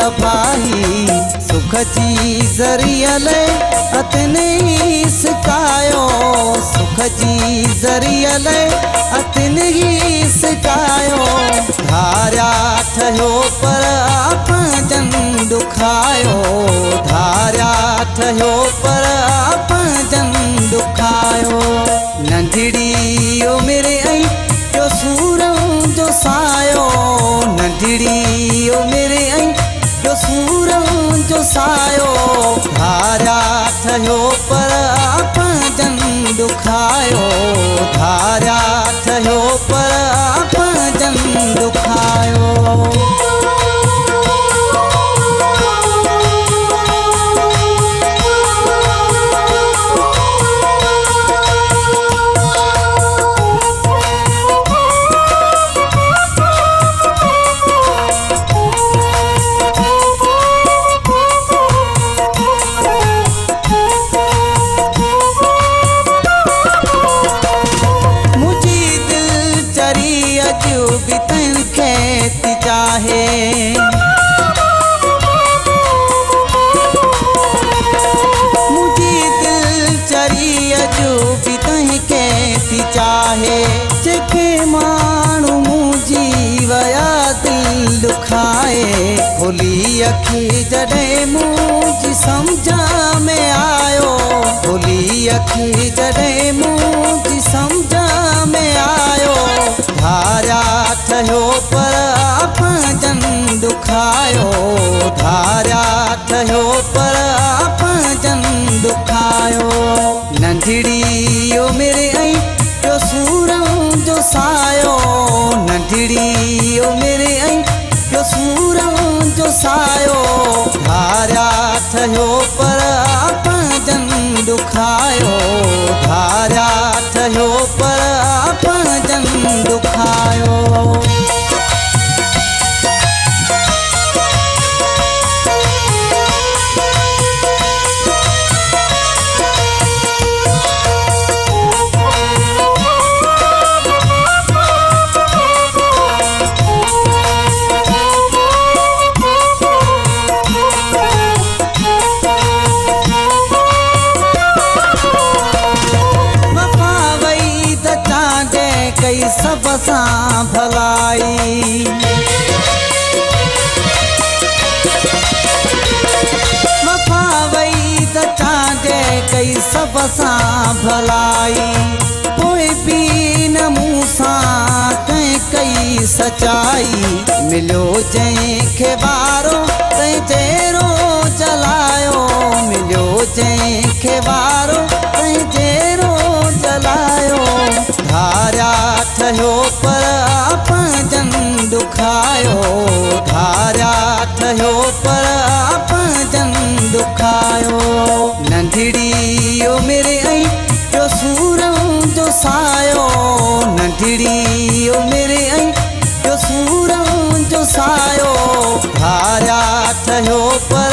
तबाही सुख जी ज़रियल अतने ही सिकायो सुख जी ज़रियल अतने ही सिकायो धारा ठहियो पर पंजन दुखायो धारा ठहियो पर पंजन दुखायो नंढड़ी उमिरि ऐं जो सूरं जो सायो नंढड़ी उमिरि ऐं जो सूरं जो सायो धारा ठहियो पर पंजन दुखायो धारा ठहियो पर पंजन दुखायो चाहे मुझी दिल चरी जो भी तह कहती चाहे जेके माण्हू मुझी वया दिल दुखाए खोली अखी जॾहिं मुझी सम्झ में आयो खोली अखी जॾहिं मुझी सम्झ में आयो धारा ठहियो पर पंजन दुखायो धारा ठहियो पर पंजन दुखायो नंढड़ी उमिरि ऐं जो सूरं जो सायो नंढड़ी उमिरि ऐं जो सूरं जो सायो धारा ठहियो पर पंजन दुखायो धारा ठहियो पर पंजन दुखायो कई सब सां भलाई वफा वई त चांडे कई सब सां भलाई पोइ बि न मूं सां कंहिं कई सचाई मिलियो जंहिंखे वारो तंहिं जहिड़ो जलायो मिलियो जंहिंखे वारो तंहिं जहिड़ो जलायो धारा ठहियो पर पंजन दुखायो धारा ठहियो पर पंजन दुखायो नंढड़ी उमिरि ऐं जो सूरं जो सायो नंढड़ी उमिरि ऐं जो सूरं जो सायो धारा ठहियो पर